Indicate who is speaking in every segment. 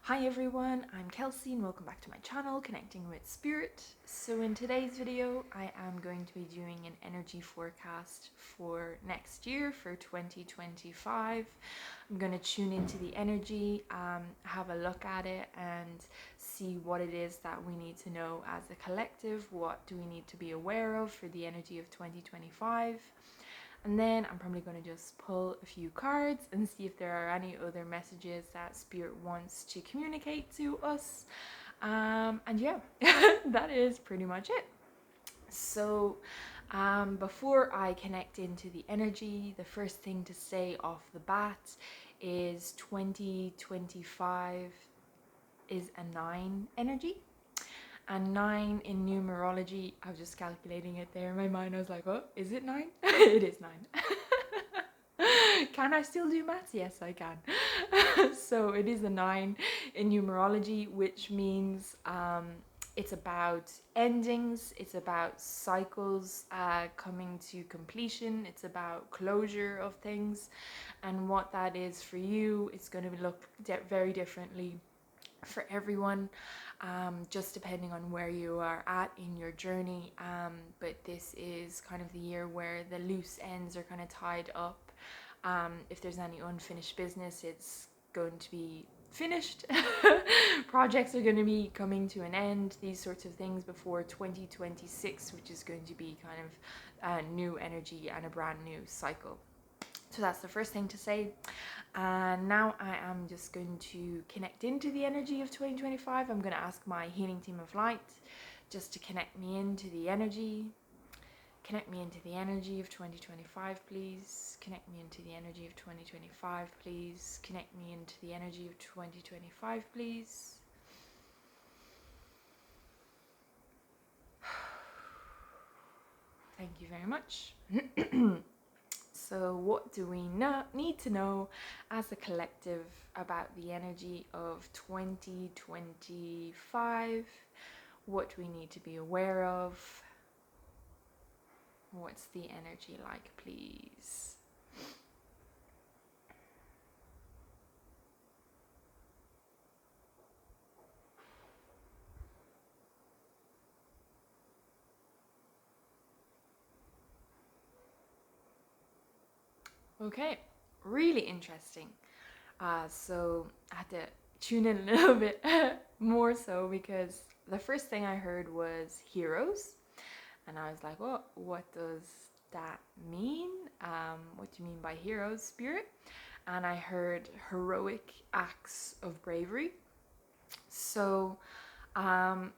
Speaker 1: Hi everyone, I'm Kelsie and welcome back to my channel, Connecting with Spirit. So in today's video, I am going to be doing an energy forecast for next year, for 2025. I'm going to tune into the energy, have a look at it and see what it is that we need to know as a collective. What do we need to be aware of for the energy of 2025? And then I'm probably going to just pull a few cards and see if there are any other messages that Spirit wants to communicate to us. And yeah, that is pretty much it. So, before I connect into the energy, the first thing to say off the bat is 2025 is a 9 energy. And 9 in numerology, I was just calculating it there in my mind. I was like, oh, is it 9? It is 9. Can I still do maths? Yes, I can. So it is a 9 in numerology, which means it's about endings, it's about cycles coming to completion, it's about closure of things. And what that is for you, it's going to look very differently for everyone, just depending on where you are at in your journey. But this is kind of the year where the loose ends are kind of tied up. If there's any unfinished business, it's going to be finished. Projects are going to be coming to an end, these sorts of things before 2026, which is going to be kind of a new energy and a brand new cycle. So that's the first thing to say. And now I am just going to connect into the energy of 2025. I'm going to ask my healing team of light just to connect me into the energy. Connect me into the energy of 2025, please. Connect me into the energy of 2025, please. Connect me into the energy of 2025, please. Thank you very much. So what do we need to know as a collective about the energy of 2025? What do we need to be aware of? What's the energy like, please? Okay, really interesting. So I had to tune in a little bit more so because the first thing I heard was heroes. And I was like, well, what does that mean? What do you mean by heroes, Spirit? And I heard heroic acts of bravery. So I'm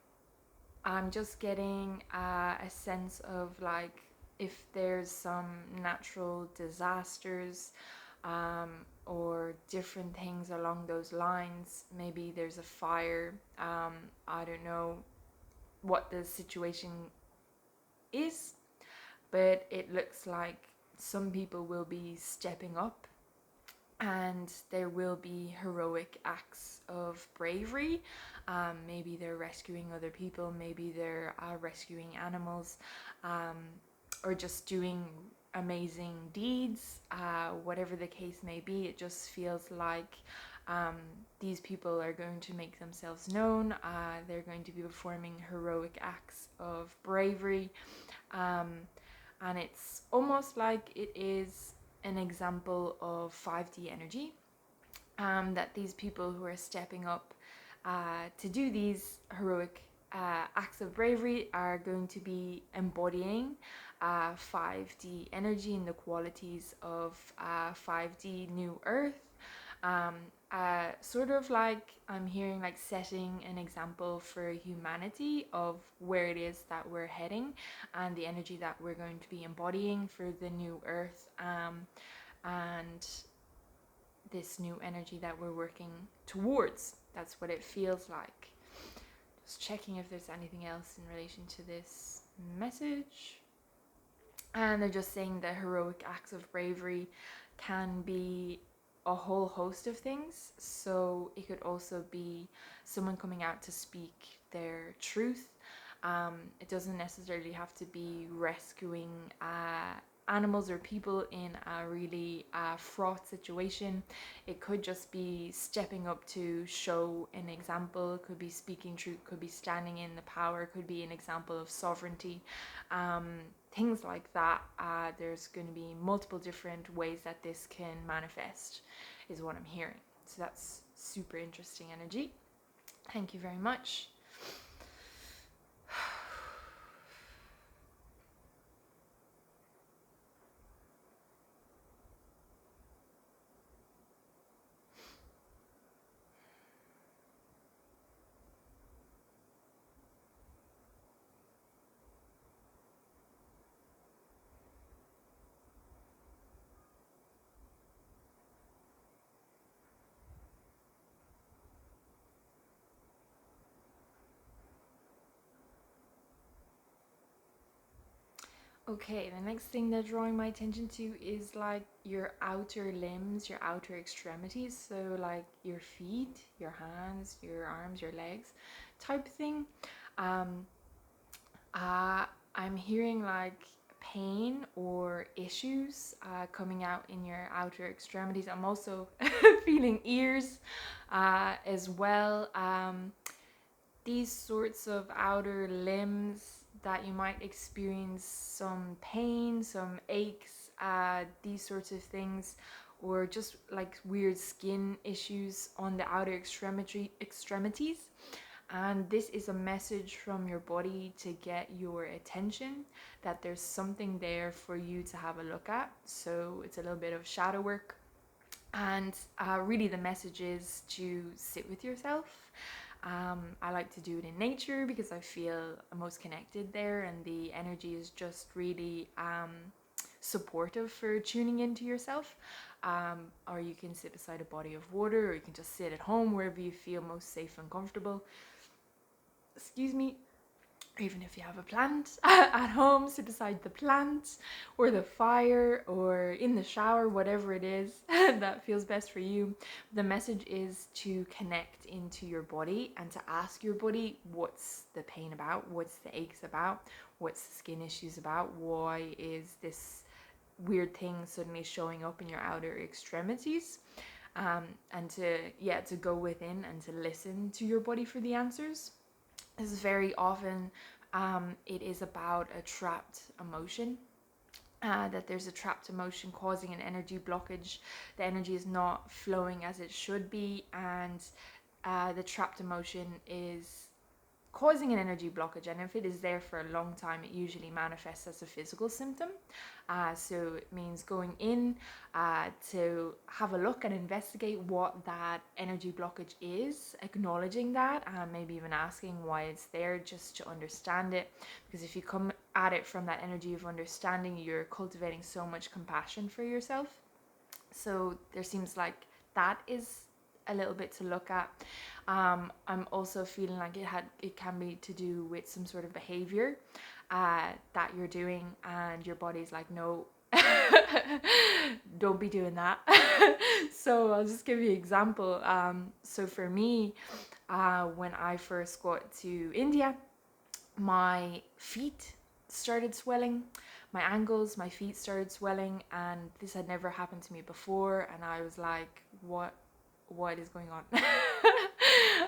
Speaker 1: just getting a sense of like if there's some natural disasters or different things along those lines. Maybe there's a fire. I don't know what the situation is, but it looks like some people will be stepping up and there will be heroic acts of bravery. Maybe they're rescuing other people, maybe they're rescuing animals, or just doing amazing deeds. Whatever the case may be, it just feels like these people are going to make themselves known. They're going to be performing heroic acts of bravery. And it's almost like it is an example of 5D energy, that these people who are stepping up to do these heroic acts of bravery are going to be embodying 5D energy and the qualities of 5D New Earth. Sort of like I'm hearing like setting an example for humanity of where it is that we're heading and the energy that we're going to be embodying for the new earth, and this new energy that we're working towards. That's what it feels like. Just checking if there's anything else in relation to this message. And they're just saying that heroic acts of bravery can be a whole host of things. So it could also be someone coming out to speak their truth. It doesn't necessarily have to be rescuing animals or people in a really fraught situation. It could just be stepping up to show an example. It could be speaking truth, could be standing in the power, could be an example of sovereignty. Things like that. There's going to be multiple different ways that this can manifest, is what I'm hearing. So that's super interesting energy. Thank you very much. Okay, the next thing that's drawing my attention to is like your outer limbs, your outer extremities. So like your feet, your hands, your arms, your legs type thing. Um, I'm hearing like pain or issues coming out in your outer extremities. I'm also feeling ears as well. These sorts of outer limbs that you might experience some pain, some aches, these sorts of things, or just like weird skin issues on the outer extremities. And this is a message from your body to get your attention, that there's something there for you to have a look at. So it's a little bit of shadow work. And really the message is to sit with yourself. I like to do it in nature because I feel most connected there, and the energy is just really supportive for tuning into yourself. Or you can sit beside a body of water, or you can just sit at home wherever you feel most safe and comfortable. Excuse me. Or even if you have a plant at home, sit beside the plant or the fire or in the shower, whatever it is that feels best for you. The message is to connect into your body and to ask your body, what's the pain about? What's the aches about? What's the skin issues about? Why is this weird thing suddenly showing up in your outer extremities? And to go within and to listen to your body for the answers. This is very often it is about a trapped emotion. That there's a trapped emotion causing an energy blockage. The energy is not flowing as it should be, and the trapped emotion is causing an energy blockage. And if it is there for a long time, it usually manifests as a physical symptom. So it means going in to have a look and investigate what that energy blockage is, acknowledging that, and maybe even asking why it's there, just to understand it. Because if you come at it from that energy of understanding, you're cultivating so much compassion for yourself. So there seems like that is a little bit to look at. I'm also feeling like it can be to do with some sort of behavior that you're doing, and your body's like, no, don't be doing that. So I'll just give you an example. So for me, when I first got to India, my feet started swelling, my ankles, my feet started swelling, and this had never happened to me before. And I was like, what is going on?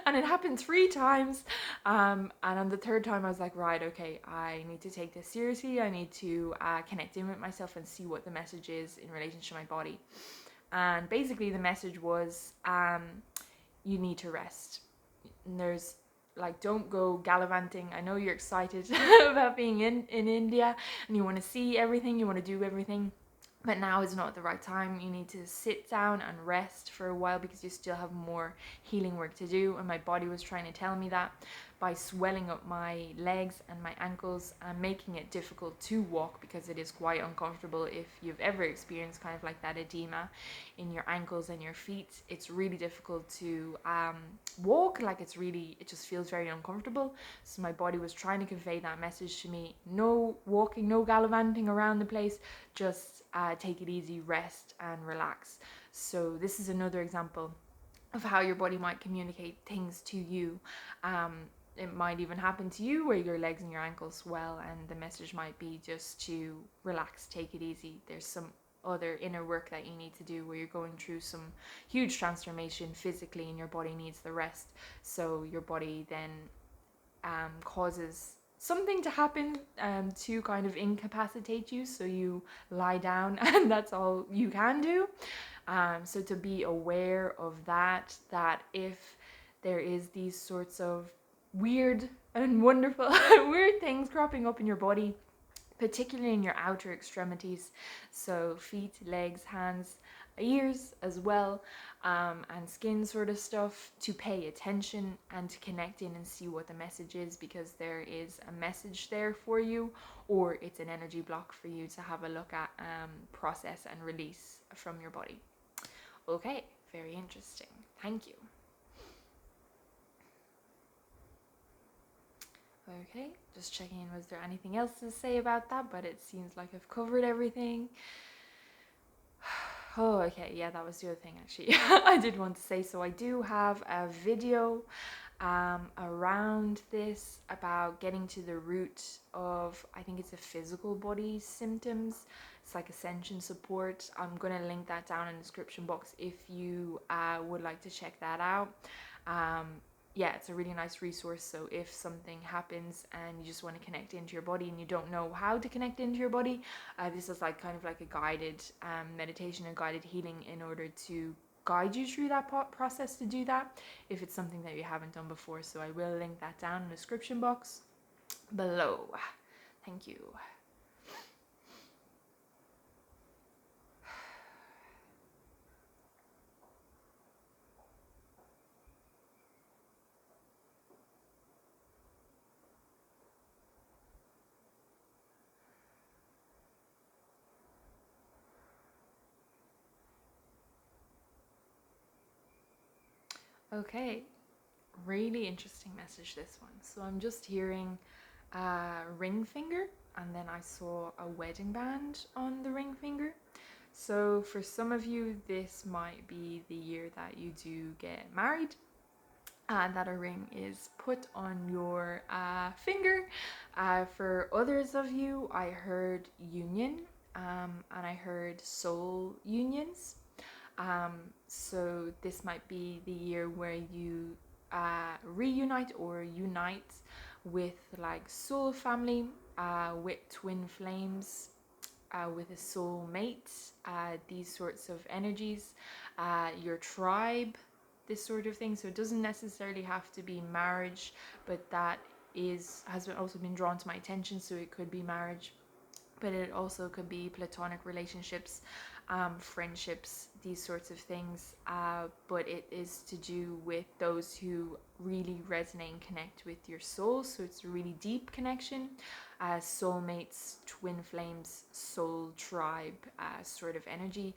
Speaker 1: And it happened 3 times, and on the 3rd time I was like, right, okay, I need to take this seriously. I need to connect in with myself and see what the message is in relation to my body. And basically the message was, you need to rest. And there's like, don't go gallivanting. I know you're excited about being in India and you want to see everything, you want to do everything, but now is not the right time. You need to sit down and rest for a while because you still have more healing work to do. And my body was trying to tell me that by swelling up my legs and my ankles and making it difficult to walk, because it is quite uncomfortable. If you've ever experienced kind of like that edema in your ankles and your feet, it's really difficult to walk. Like it just feels very uncomfortable. So my body was trying to convey that message to me: no walking, no gallivanting around the place, just take it easy, rest and relax. So this is another example of how your body might communicate things to you. it might even happen to you where your legs and your ankles swell, and the message might be just to relax, take it easy. There's some other inner work that you need to do where you're going through some huge transformation physically and your body needs the rest. So your body then causes something to happen to kind of incapacitate you, so you lie down and that's all you can do. So to be aware of that, that if there is these sorts of weird and wonderful weird things cropping up in your body, particularly in your outer extremities, so feet, legs, hands, ears as well, and skin sort of stuff, to pay attention and to connect in and see what the message is, because there is a message there for you, or it's an energy block for you to have a look at, process and release from your body. Okay, very interesting. Thank you. Okay, just checking in, was there anything else to say about that? But it seems like I've covered everything. Oh, okay, yeah, that was the other thing actually I did want to say. So I do have a video around this, about getting to the root of, I think it's a physical body symptoms. It's like Ascension Support. I'm gonna link that down in the description box if you would like to check that out. Yeah, it's a really nice resource. So if something happens and you just want to connect into your body and you don't know how to connect into your body, this is like kind of like a guided meditation and guided healing in order to guide you through that process to do that, if it's something that you haven't done before. So I will link that down in the description box below. Thank you. Okay, really interesting message, this one. So I'm just hearing ring finger, and then I saw a wedding band on the ring finger. So for some of you, this might be the year that you do get married, and that a ring is put on your finger. For others of you, I heard union, and I heard soul unions. So this might be the year where you reunite or unite with like soul family, with twin flames, with a soul mate, these sorts of energies, your tribe, this sort of thing. So it doesn't necessarily have to be marriage, but that has also been drawn to my attention. So it could be marriage, but it also could be platonic relationships, friendships, these sorts of things. But it is to do with those who really resonate and connect with your soul. So it's a really deep connection. Soulmates, twin flames, soul tribe sort of energy,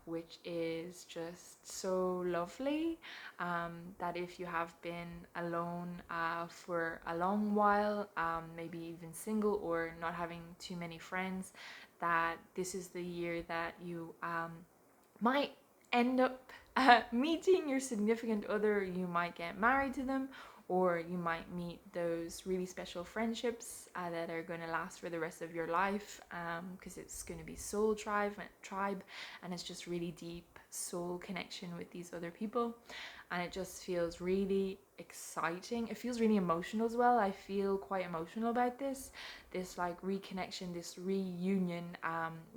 Speaker 1: which is just so lovely. That if you have been alone for a long while, maybe even single or not having too many friends, that this is the year that you might end up meeting your significant other. You might get married to them, or you might meet those really special friendships that are going to last for the rest of your life, because it's going to be soul tribe, and it's just really deep soul connection with these other people. And it just feels really exciting. It feels really emotional as well. I feel quite emotional about this like reconnection, this reunion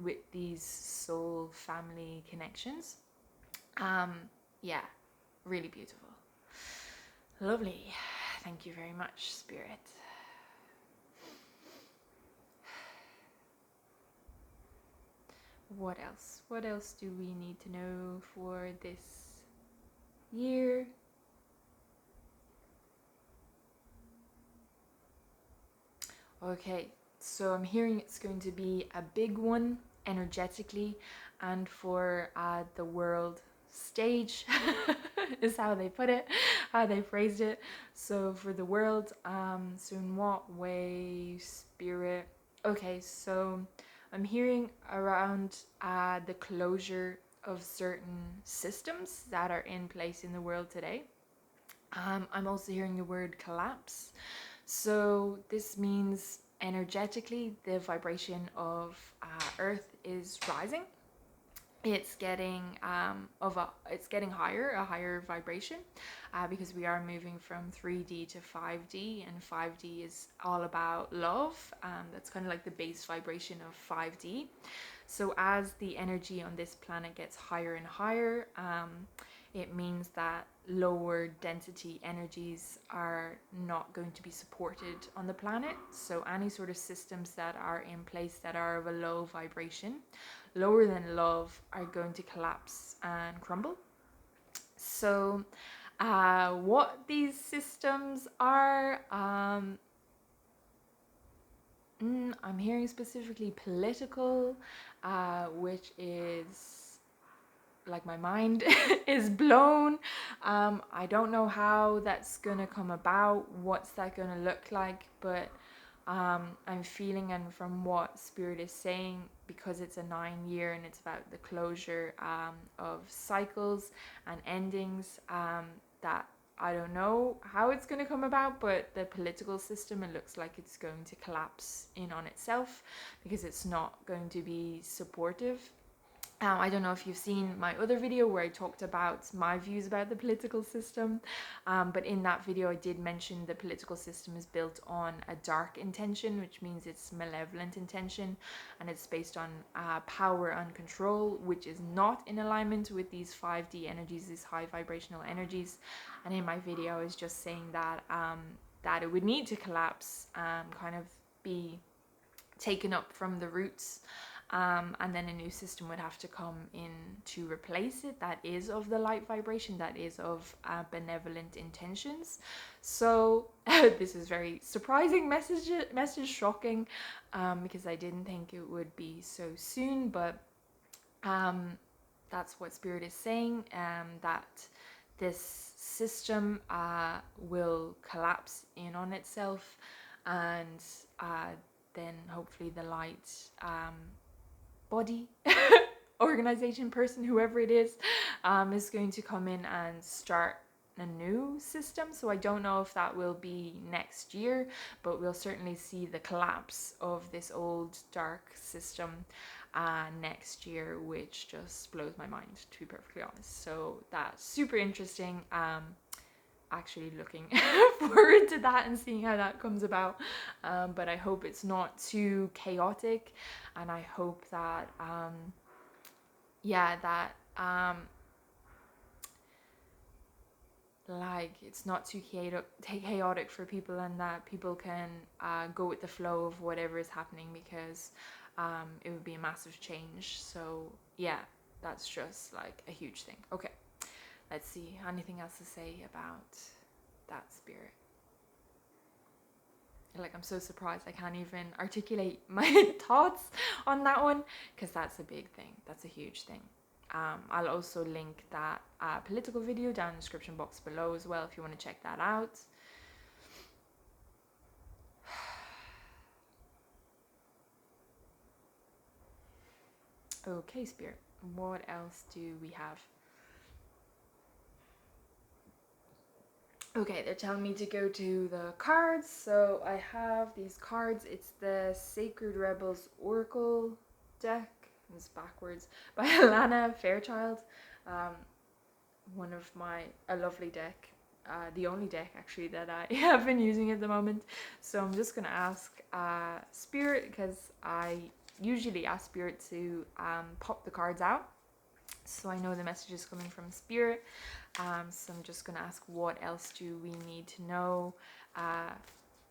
Speaker 1: with these soul family connections. Yeah, really beautiful. Lovely. Thank you very much, Spirit. What else? What else do we need to know for this year? Okay, so I'm hearing it's going to be a big one energetically and for the world stage is how they put it, how they phrased it. So for the world, so in what way, Spirit? Okay, so I'm hearing around the closure of certain systems that are in place in the world today. I'm also hearing the word collapse. So this means energetically the vibration of Earth is rising. It's getting it's getting higher, a higher vibration, because we are moving from 3D to 5D, and 5D is all about love. That's kind of like the base vibration of 5D. So as the energy on this planet gets higher and higher, it means that lower density energies are not going to be supported on the planet. So any sort of systems that are in place that are of a low vibration, lower than love, are going to collapse and crumble. So what these systems are, I'm hearing specifically political, which is like my mind is blown. I don't know how that's gonna come about, what's that gonna look like, but I'm feeling, and from what Spirit is saying, because it's a 9-year and it's about the closure of cycles and endings, that I don't know how it's going to come about, but the political system, it looks like it's going to collapse in on itself because it's not going to be supportive. I don't know if you've seen my other video where I talked about my views about the political system, but in that video I did mention the political system is built on a dark intention, which means it's malevolent intention, and it's based on power and control, which is not in alignment with these 5D energies, these high vibrational energies. And in my video I was just saying that that it would need to collapse, kind of be taken up from the roots. And then a new system would have to come in to replace it, that is of the light vibration, that is of benevolent intentions. So this is very surprising message, shocking, because I didn't think it would be so soon, but that's what Spirit is saying, that this system will collapse in on itself, and then hopefully the light body, organization, person, whoever it is going to come in and start a new system. So I don't know if that will be next year, but we'll certainly see the collapse of this old dark system next year, which just blows my mind, to be perfectly honest. So that's super interesting. Actually looking forward to that and seeing how that comes about, but I hope it's not too chaotic, and I hope that like it's not too chaotic for people, and that people can go with the flow of whatever is happening, because it would be a massive change. So yeah, that's just like a huge thing. Okay, let's see, anything else to say about that, Spirit? Like, I'm so surprised I can't even articulate my thoughts on that one, because that's a big thing, that's a huge thing. I'll also link that political video down in the description box below as well if you want to check that out. Okay, Spirit, what else do we have? Okay, they're telling me to go to the cards. So I have these cards. It's the Sacred Rebels Oracle deck. It's backwards, by Alana Fairchild. A lovely deck. The only deck actually that I have been using at the moment. So I'm just gonna ask Spirit, because I usually ask Spirit to pop the cards out, so I know the message is coming from Spirit. So I'm just going to ask, what else do we need to know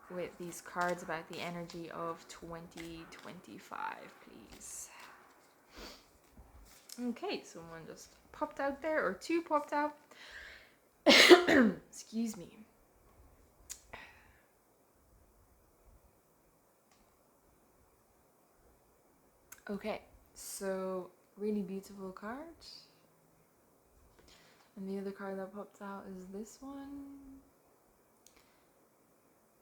Speaker 1: with these cards about the energy of 2025, please? Okay, so one just popped out there, or two popped out. Excuse me. Okay, so really beautiful cards. And the other card that pops out is this one.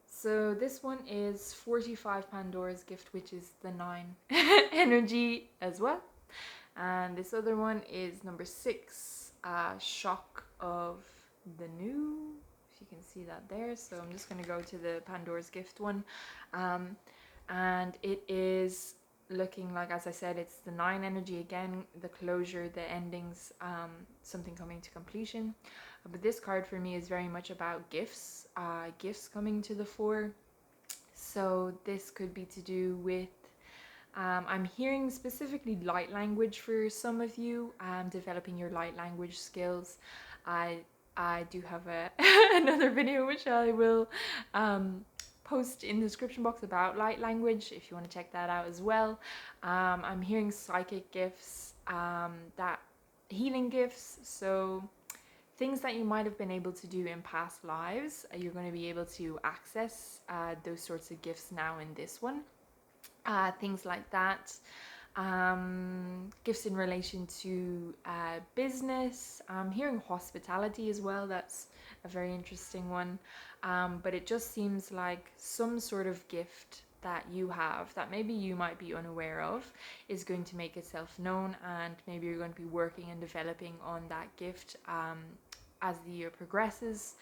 Speaker 1: So this one is 45 Pandora's Gift, which is the 9 energy as well. And this other one is number 6, Shock of the New. if you can see that there. So I'm just going to go to the Pandora's Gift one. And it is looking like, as I said, it's the 9 energy again, the closure, the endings, something coming to completion. But this card for me is very much about gifts, gifts coming to the fore. So this could be to do with, I'm hearing specifically light language for some of you, developing your light language skills. I do have another video which I will post in the description box about light language if you want to check that out as well. I'm hearing psychic gifts, that healing gifts, so things that you might have been able to do in past lives, you're going to be able to access those sorts of gifts now in this one. Things like that. Gifts in relation to business. I'm hearing hospitality as well. That's a very interesting one. But it just seems like some sort of gift that you have that maybe you might be unaware of is going to make itself known, and maybe you're going to be working and developing on that gift as the year progresses.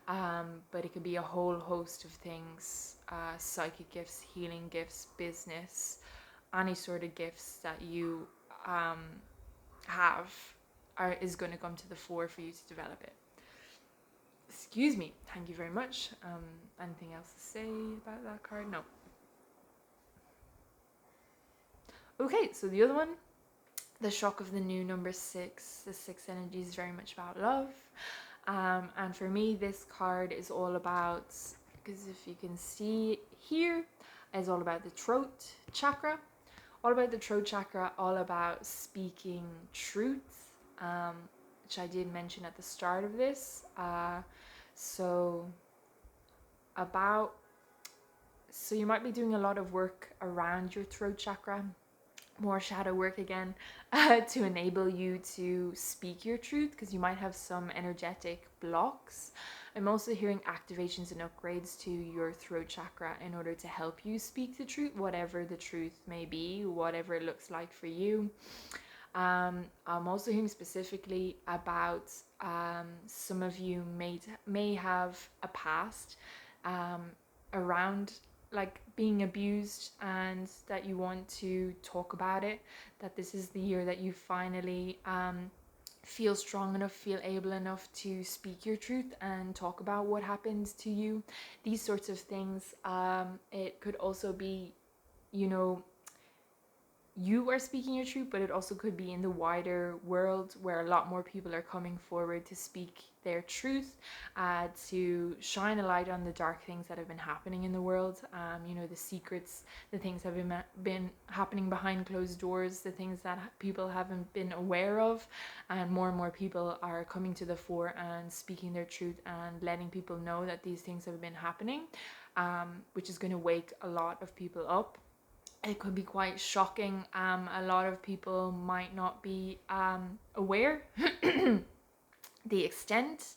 Speaker 1: But it could be a whole host of things, psychic gifts, healing gifts, business, any sort of gifts that you have is going to come to the fore for you to develop it. Excuse me. Thank you very much. Anything else to say about that card? No. Okay, so the other one, the shock of the new number 6. The 6 energy is very much about love. And for me, this card is all about, because if you can see here, is all about the throat chakra. All about the throat chakra, all about speaking truth, which I did mention at the start of this. So you might be doing a lot of work around your throat chakra, more shadow work again, to enable you to speak your truth, because you might have some energetic blocks. I'm also hearing activations and upgrades to your throat chakra in order to help you speak the truth, whatever the truth may be, whatever it looks like for you. I'm also hearing specifically about some of you may have a past around like being abused, and that you want to talk about it, that this is the year that you finally feel strong enough, feel able enough to speak your truth and talk about what happened to you. These sorts of things. It could also be, you are speaking your truth, but it also could be in the wider world where a lot more people are coming forward to speak their truth, to shine a light on the dark things that have been happening in the world, the secrets, the things that have been happening behind closed doors, the things that people haven't been aware of, and more people are coming to the fore and speaking their truth and letting people know that these things have been happening, which is going to wake a lot of people up. It could be quite shocking. A lot of people might not be aware the extent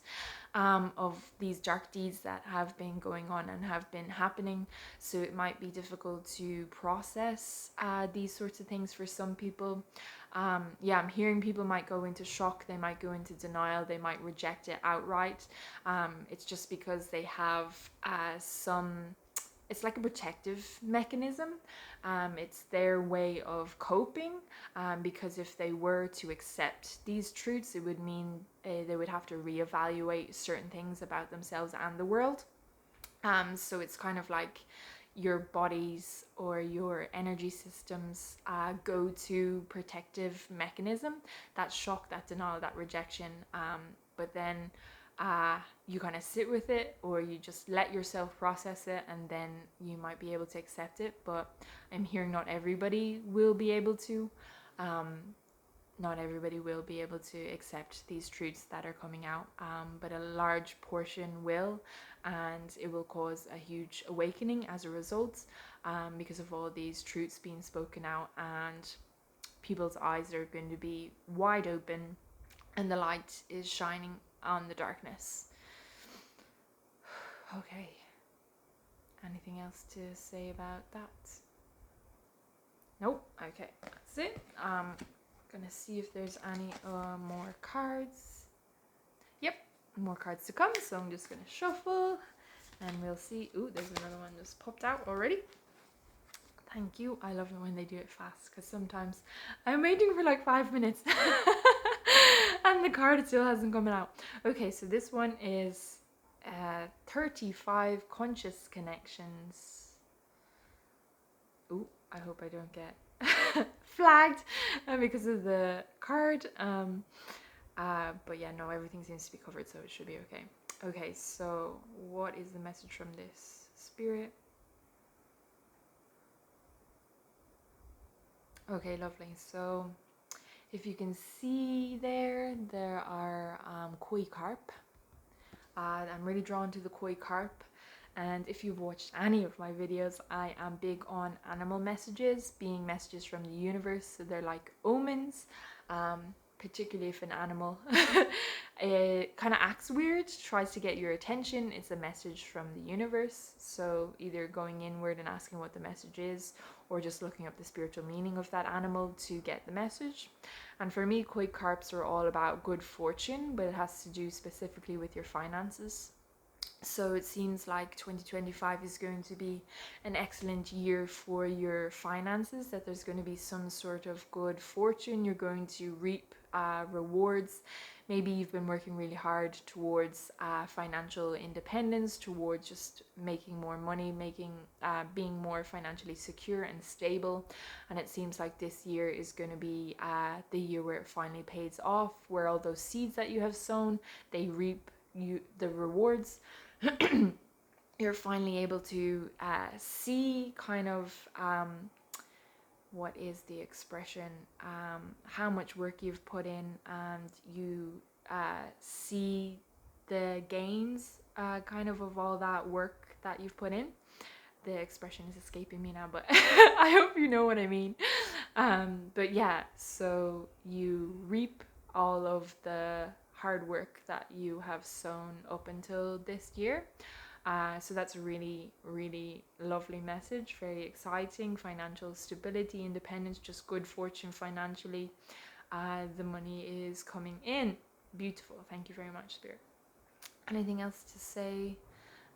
Speaker 1: of these dark deeds that have been going on and have been happening. So it might be difficult to process these sorts of things for some people. I'm hearing people might go into shock, they might go into denial, they might reject it outright. It's just because they have it's like a protective mechanism. It's their way of coping, because if they were to accept these truths, it would mean they would have to reevaluate certain things about themselves and the world. So it's kind of like your bodies or your energy systems go-to protective mechanism, that shock, that denial, that rejection, but then you kind of sit with it, or you just let yourself process it, and then you might be able to accept it. But I'm hearing not everybody will be able to. Not everybody will be able to accept these truths that are coming out, but a large portion will, and it will cause a huge awakening as a result, because of all these truths being spoken out, and people's eyes are going to be wide open, and the light is shining on the darkness. Okay. Anything else to say about that? Nope. Okay, that's it. Gonna see if there's any more cards. Yep. more cards to come, so I'm just gonna shuffle and we'll see. Ooh, there's another one just popped out already. Thank you. I love it when they do it fast, because sometimes I'm waiting for like 5 minutes and the card still hasn't come out. Okay, so this one is 35 conscious connections. Ooh, I hope I don't get flagged because of the card. But yeah, no, everything seems to be covered, so it should be okay. Okay, so what is the message from this spirit? Okay, lovely. So if you can see there are koi carp. I'm really drawn to the koi carp. And if you've watched any of my videos, I am big on animal messages, being messages from the universe. So they're like omens, particularly if an animal it kind of acts weird, tries to get your attention. It's a message from the universe. So either going inward and asking what the message is, or just looking up the spiritual meaning of that animal to get the message. And for me, koi carps are all about good fortune, but it has to do specifically with your finances. So it seems like 2025 is going to be an excellent year for your finances, that there's going to be some sort of good fortune. You're going to reap rewards. Maybe you've been working really hard towards financial independence, towards just making more money, being more financially secure and stable. And it seems like this year is going to be the year where it finally pays off, where all those seeds that you have sown, they reap the rewards. You're finally able to see kind of what is the expression, how much work you've put in, and you see the gains kind of all that work that you've put in. The expression is escaping me now, but I hope you know what I mean. But yeah, so you reap all of the hard work that you have sown up until this year. So that's a really, really lovely message. Very exciting. Financial stability, independence, just good fortune financially. The money is coming in. Beautiful. Thank you very much, Spirit. Anything else to say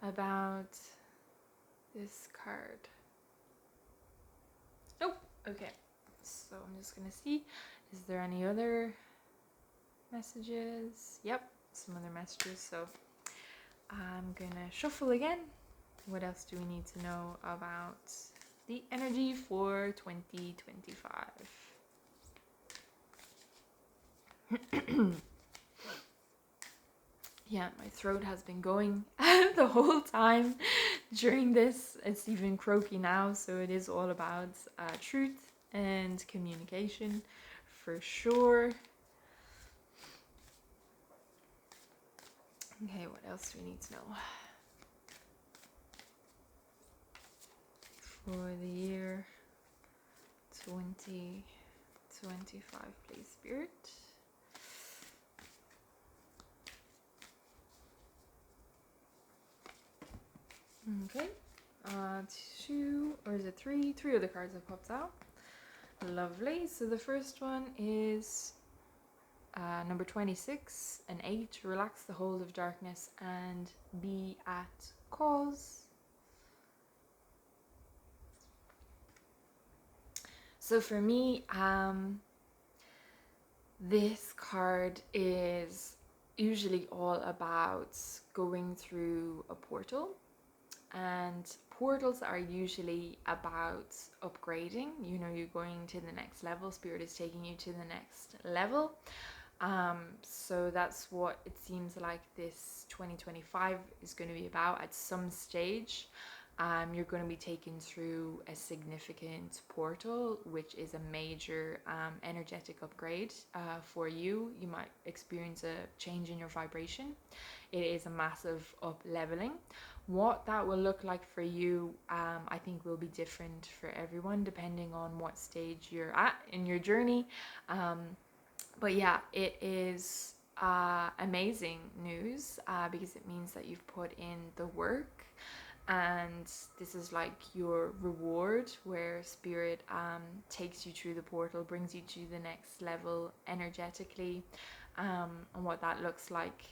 Speaker 1: about this card? Nope. Okay. So I'm just gonna see. Is there any other messages? Yep, some other messages. So I'm gonna shuffle again. What else do we need to know about the energy for 2025? Yeah, my throat has been going the whole time during this. It's even croaky now, so it is all about truth and communication for sure. Okay, what else do we need to know? For the year 2025, please, Spirit. Okay, 2, or is it 3? 3 of the cards have popped out. Lovely. So the first one is number 26, an 8. Relax the hold of darkness and be at cause. So for me, this card is usually all about going through a portal. And portals are usually about upgrading. You know, you're going to the next level. Spirit is taking you to the next level. So that's what it seems like this 2025 is going to be about. At some stage, you're going to be taken through a significant portal, which is a major energetic upgrade for you. You might experience a change in your vibration. It is a massive up leveling. What that will look like for you, I think will be different for everyone depending on what stage you're at in your journey. But yeah, it is amazing news because it means that you've put in the work, and this is like your reward, where Spirit takes you through the portal, brings you to the next level energetically. And what that looks like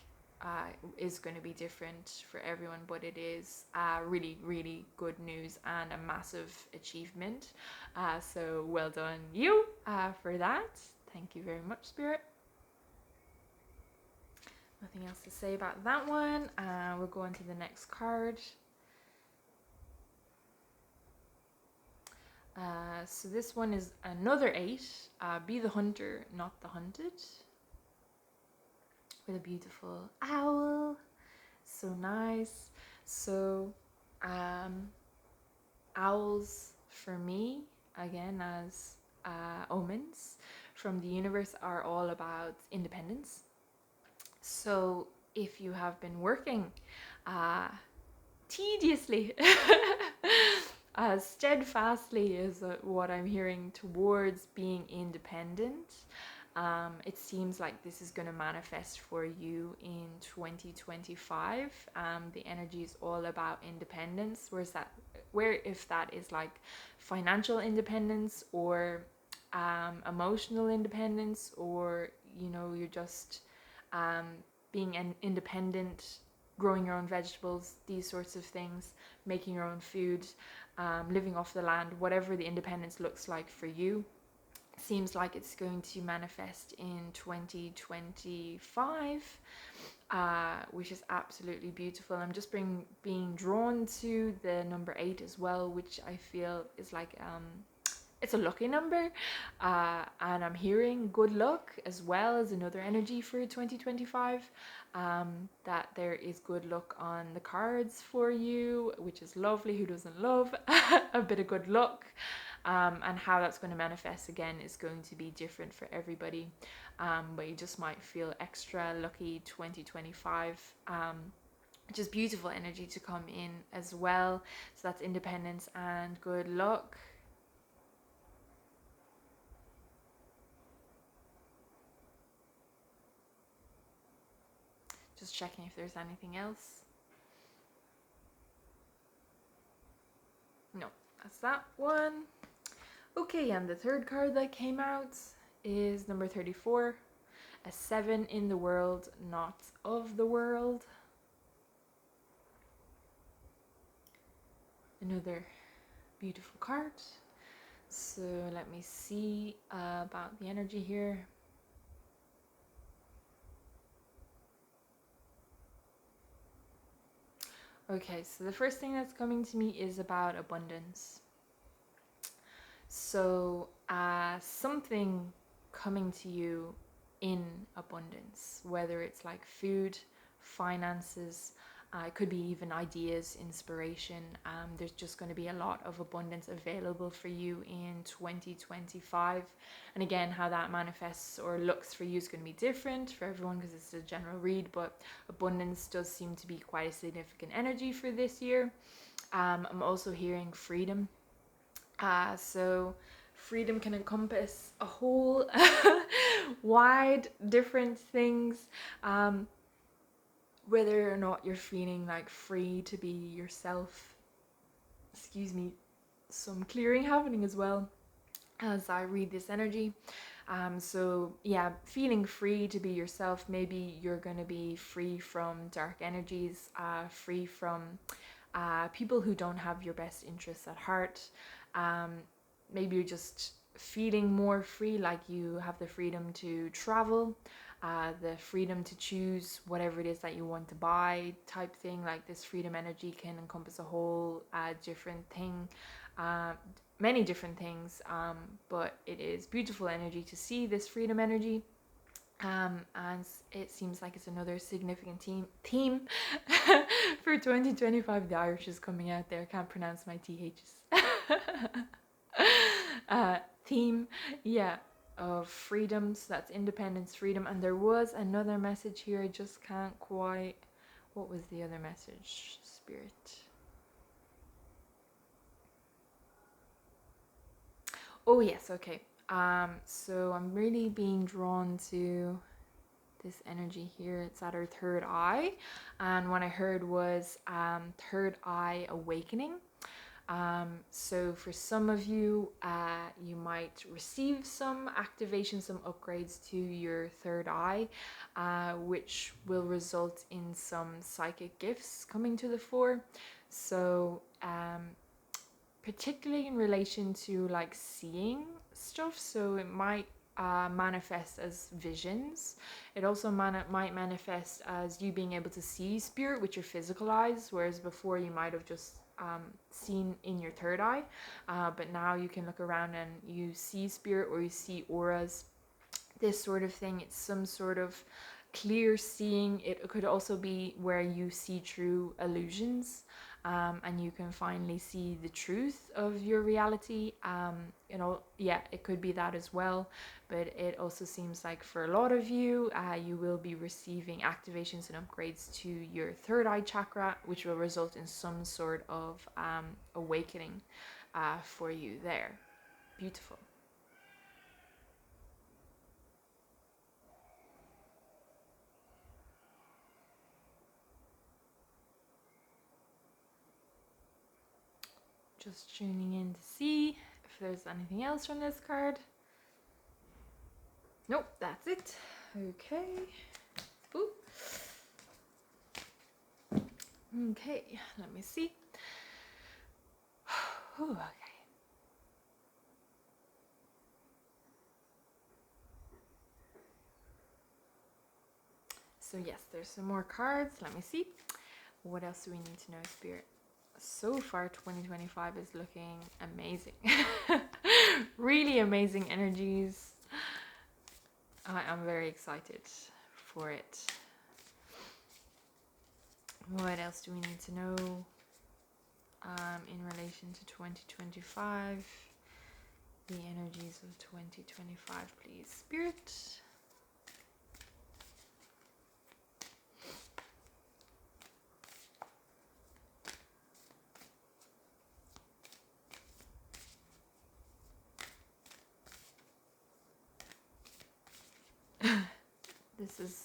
Speaker 1: is going to be different for everyone, but it is really, really good news and a massive achievement. So well done you for that. Thank you very much, Spirit. Nothing else to say about that one. We'll go on to the next card. So this one is another 8. Be the hunter, not the hunted. With a beautiful owl. So nice. So owls for me, again, as omens from the universe, are all about independence. So if you have been working tediously steadfastly is what I'm hearing towards being independent, it seems like this is going to manifest for you in 2025. The energy is all about independence. Where if that is like financial independence or emotional independence, or you're just being an independent, growing your own vegetables, these sorts of things, making your own food, living off the land, whatever the independence looks like for you, seems like it's going to manifest in 2025, which is absolutely beautiful. I'm just being drawn to the number 8 as well, which I feel is like it's a lucky number, and I'm hearing good luck as well as another energy for 2025, that there is good luck on the cards for you, which is lovely. Who doesn't love a bit of good luck? And how that's going to manifest again is going to be different for everybody, but you just might feel extra lucky 2025, which is beautiful energy to come in as well. So that's independence and good luck. Just checking if there's anything else. No, that's that one. Okay, and the third card that came out is number 34, a 7 in the world, not of the world. Another beautiful card. So let me see about the energy here. Okay, so the first thing that's coming to me is about abundance. So something coming to you in abundance, whether it's like food, finances, it could be even ideas, inspiration. There's just going to be a lot of abundance available for you in 2025. And again, how that manifests or looks for you is going to be different for everyone because it's a general read, but abundance does seem to be quite a significant energy for this year. I'm also hearing freedom. So freedom can encompass a whole wide different things, whether or not you're feeling like free to be yourself. Excuse me, some clearing happening as well as I read this energy. So yeah, feeling free to be yourself. Maybe you're going to be free from dark energies, free from people who don't have your best interests at heart. Maybe you're just feeling more free, like you have the freedom to travel, the freedom to choose whatever it is that you want to buy, type thing. Like this freedom energy can encompass a whole different thing, many different things, but it is beautiful energy to see this freedom energy. And it seems like it's another significant theme for 2025. The Irish is coming out there. I can't pronounce my THs. Theme, yeah, of freedom. So that's independence, freedom. And there was another message here. I just can't quite. What was the other message, Spirit? Oh yes, okay. So I'm really being drawn to this energy here. It's at our third eye, and what I heard was third eye awakening. So for some of you, you might receive some activation, some upgrades to your third eye, which will result in some psychic gifts coming to the fore. So particularly in relation to like seeing stuff, so it might manifest as visions. It also might manifest as you being able to see spirit with your physical eyes, whereas before you might have just seen in your third eye, but now you can look around and you see spirit or you see auras, this sort of thing. It's some sort of clear seeing. It could also be where you see through illusions, and you can finally see the truth of your reality. Yeah, it could be that as well. But it also seems like for a lot of you, you will be receiving activations and upgrades to your third eye chakra, which will result in some sort of awakening for you there. Beautiful. Just tuning in to see if there's anything else from this card. Nope, that's it. Okay. Ooh. Okay, let me see. Ooh, okay. So yes, there's some more cards. Let me see. What else do we need to know, Spirit? So far, 2025 is looking amazing. Really amazing energies. I'm very excited for it. What else do we need to know in relation to 2025? The energies of 2025, please, Spirit. This is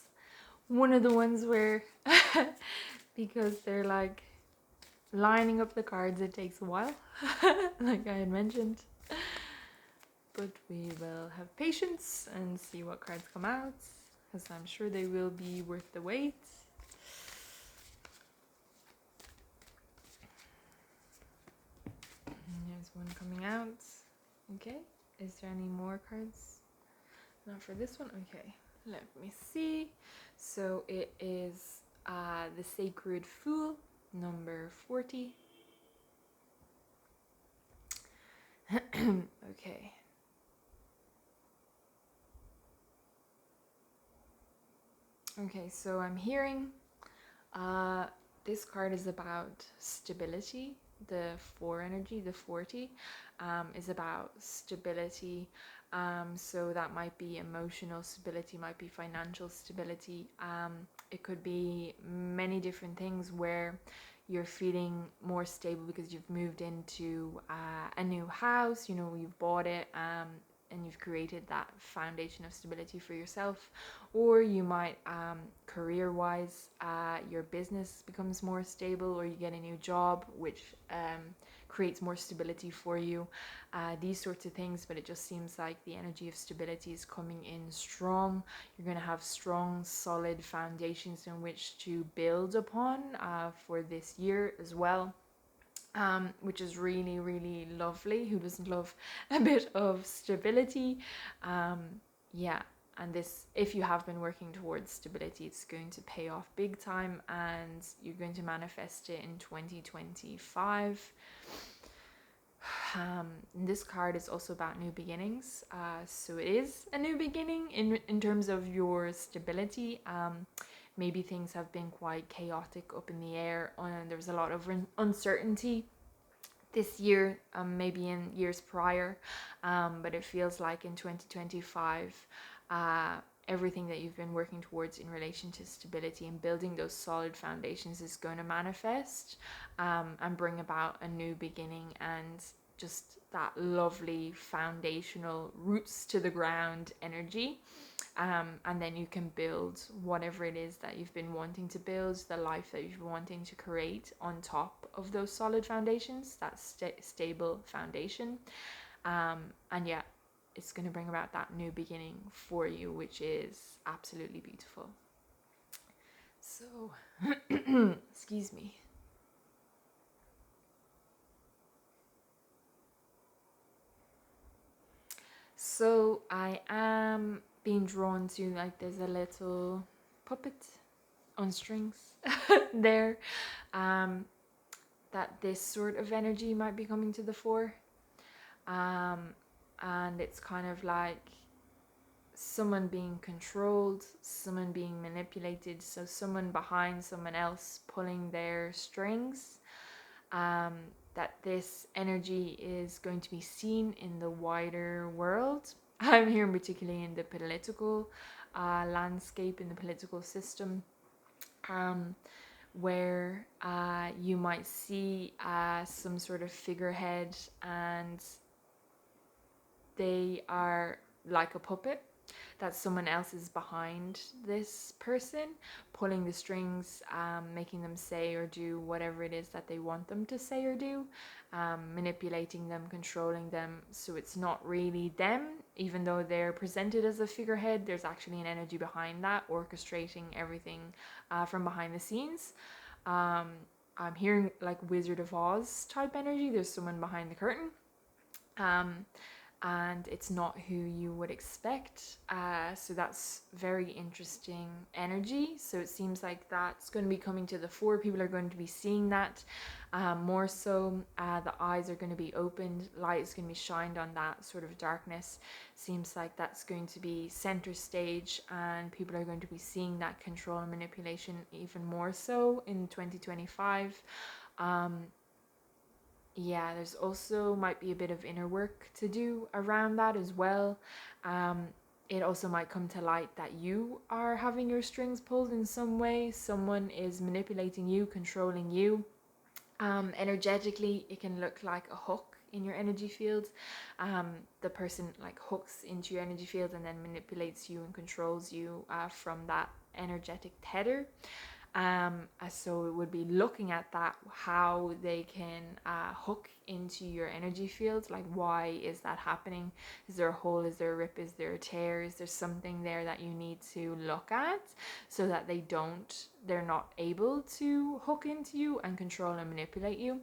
Speaker 1: one of the ones where, because they're like lining up the cards, it takes a while, like I had mentioned. But we will have patience and see what cards come out, because I'm sure they will be worth the wait. And there's one coming out. Okay, is there any more cards? Not for this one? Okay, let me see. So it is the Sacred Fool, number 40. Okay. Okay, so I'm hearing this card is about stability. The 4 energy, the 40, is about stability. So that might be emotional stability, might be financial stability. It could be many different things where you're feeling more stable because you've moved into a new house, you've bought it, and you've created that foundation of stability for yourself. Or you might, career-wise, your business becomes more stable, or you get a new job, which creates more stability for you. These sorts of things, but it just seems like the energy of stability is coming in strong. You're going to have strong, solid foundations in which to build upon for this year as well. Which is really, really lovely. Who doesn't love a bit of stability? Yeah, and this, if you have been working towards stability, it's going to pay off big time, and you're going to manifest it in 2025. This card is also about new beginnings, so it is a new beginning in terms of your stability. Maybe things have been quite chaotic, up in the air, and there's a lot of uncertainty this year, maybe in years prior, but it feels like in 2025, everything that you've been working towards in relation to stability and building those solid foundations is going to manifest, and bring about a new beginning, and just that lovely foundational roots to the ground energy. And then you can build whatever it is that you've been wanting to build, the life that you've been wanting to create on top of those solid foundations, that stable foundation. And yeah, it's going to bring about that new beginning for you, which is absolutely beautiful. So, excuse me. So I am being drawn to, like, there's a little puppet on strings there, that this sort of energy might be coming to the fore. And it's kind of like someone being controlled, someone being manipulated, so someone behind someone else pulling their strings. That this energy is going to be seen in the wider world. I'm hearing particularly in the political landscape, in the political system, where you might see some sort of figurehead, and they are like a puppet, that someone else is behind this person, pulling the strings, making them say or do whatever it is that they want them to say or do, manipulating them, controlling them. So it's not really them, even though they're presented as a figurehead, there's actually an energy behind that, orchestrating everything from behind the scenes. I'm hearing like Wizard of Oz type energy. There's someone behind the curtain. And it's not who you would expect. So that's very interesting energy. So it seems like that's going to be coming to the fore. People are going to be seeing that more so. The eyes are going to be opened. Light is going to be shined on that sort of darkness. Seems like that's going to be center stage, and people are going to be seeing that control and manipulation even more so in 2025. Yeah, there's also might be a bit of inner work to do around that as well. It also might come to light that you are having your strings pulled in some way. Someone is manipulating you, controlling you. Energetically, it can look like a hook in your energy field. The person like hooks into your energy field and then manipulates you and controls you from that energetic tether. So it would be looking at that, how they can hook into your energy field. Like, why is that happening? Is there a hole? Is there a rip? Is there a tear? Is there something there that you need to look at, so that they're not able to hook into you and control and manipulate you?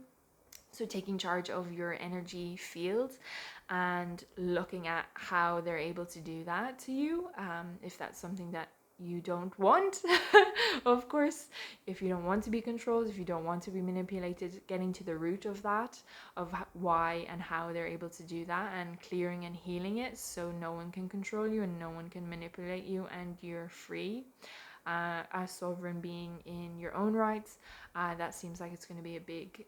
Speaker 1: So taking charge of your energy field and looking at how they're able to do that to you, if that's something that you don't want. Of course, if you don't want to be controlled, if you don't want to be manipulated, getting to the root of that, of why and how they're able to do that, and clearing and healing it so no one can control you and no one can manipulate you, and you're free as sovereign being in your own rights. That seems like it's going to be a big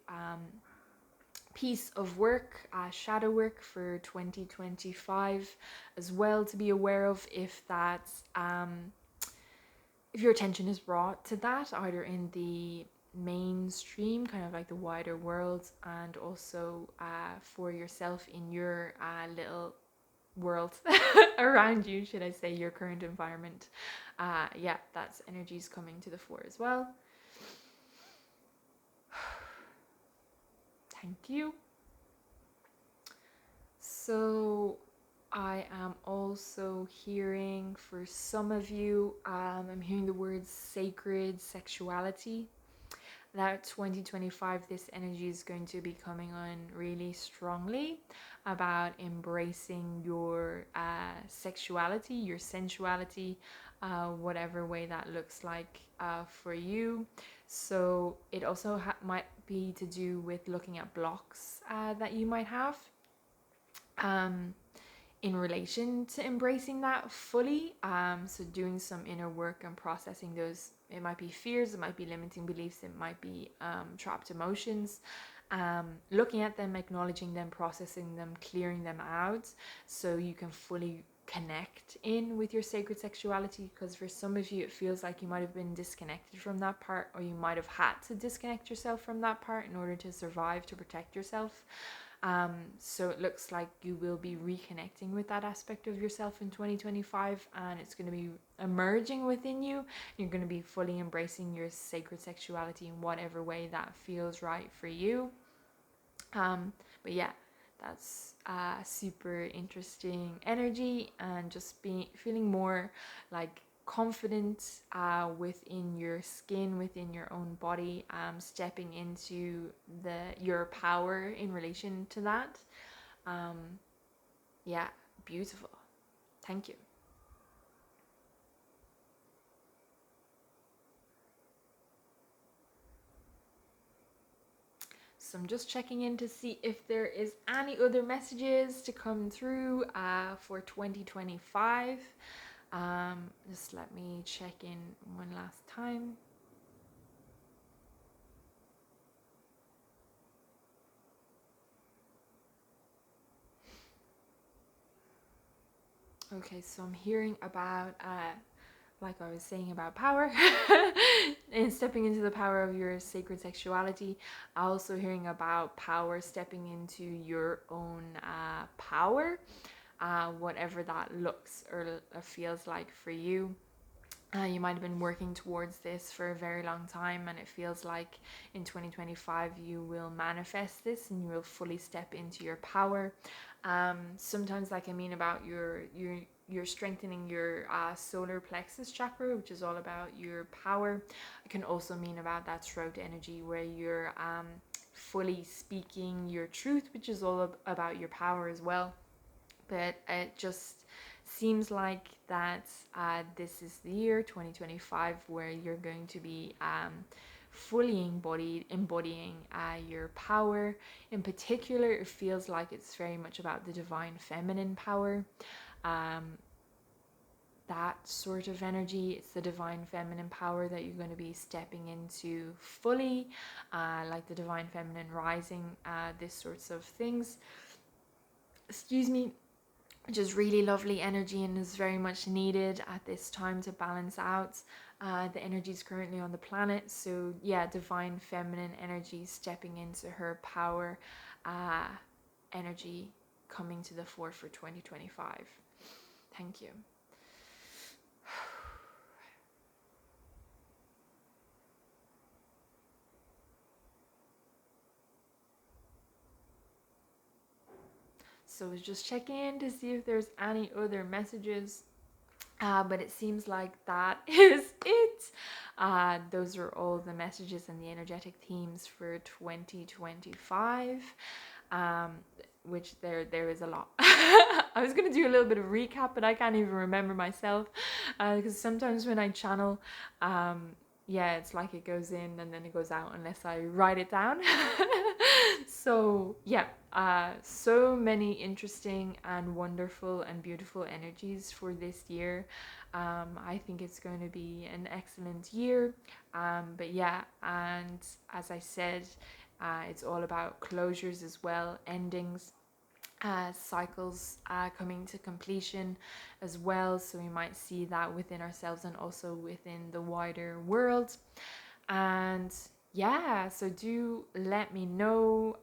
Speaker 1: piece of work, shadow work for 2025 as well, to be aware of, if that's if your attention is brought to that, either in the mainstream, kind of like the wider world, and also for yourself in your little world around you, should I say, your current environment. Yeah, that's energies coming to the fore as well. Thank you. So I am also hearing, for some of you, I'm hearing the words sacred sexuality. That 2025, this energy is going to be coming on really strongly about embracing your sexuality, your sensuality, whatever way that looks like for you. So it also might be to do with looking at blocks that you might have in relation to embracing that fully. So doing some inner work and processing those. It might be fears, it might be limiting beliefs, it might be trapped emotions. Looking at them, acknowledging them, processing them, clearing them out, so you can fully connect in with your sacred sexuality. Because for some of you, it feels like you might have been disconnected from that part, or you might have had to disconnect yourself from that part in order to survive, to protect yourself. So it looks like you will be reconnecting with that aspect of yourself in 2025, and it's going to be emerging within you. You're going to be fully embracing your sacred sexuality in whatever way that feels right for you. But yeah, that's super interesting energy, and just feeling more like confident within your skin, within your own body, stepping into your power in relation to that. Yeah, beautiful. Thank you. So I'm just checking in to see if there is any other messages to come through for 2025. Just let me check in one last time. Okay, so I'm hearing about, like I was saying, about power and stepping into the power of your sacred sexuality. Also hearing about power, stepping into your own power, whatever that looks or feels like for you. You might have been working towards this for a very long time, and it feels like in 2025 you will manifest this and you will fully step into your power. Sometimes that can mean about you're strengthening your solar plexus chakra, which is all about your power. It can also mean about that throat energy, where you're fully speaking your truth, which is all about your power as well. But it just seems like that this is the year 2025 where you're going to be fully embodying your power. In particular, it feels like it's very much about the divine feminine power. That sort of energy, it's the divine feminine power that you're going to be stepping into fully, like the divine feminine rising, this sorts of things. Excuse me. Which is really lovely energy and is very much needed at this time to balance out the energies currently on the planet. So yeah, divine feminine energy stepping into her power energy coming to the fore for 2025. Thank you. So I was just checking in to see if there's any other messages. But it seems like that is it. Those are all the messages and the energetic themes for 2025, which there is a lot. I was going to do a little bit of recap, but I can't even remember myself, because sometimes when I channel, yeah, it's like it goes in and then it goes out unless I write it down. So yeah, so many interesting and wonderful and beautiful energies for this year. I think it's going to be an excellent year. But yeah, and as I said, it's all about closures as well, endings, cycles coming to completion as well. So we might see that within ourselves and also within the wider world. And yeah, so do let me know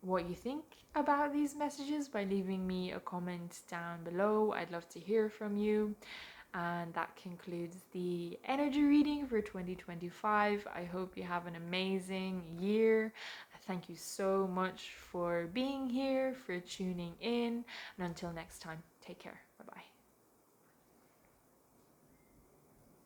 Speaker 1: what you think about these messages by leaving me a comment down below. I'd love to hear from you. And that concludes the energy reading for 2025. I hope you have an amazing year. Thank you so much for being here, for tuning in. And until next time, take care. Bye bye.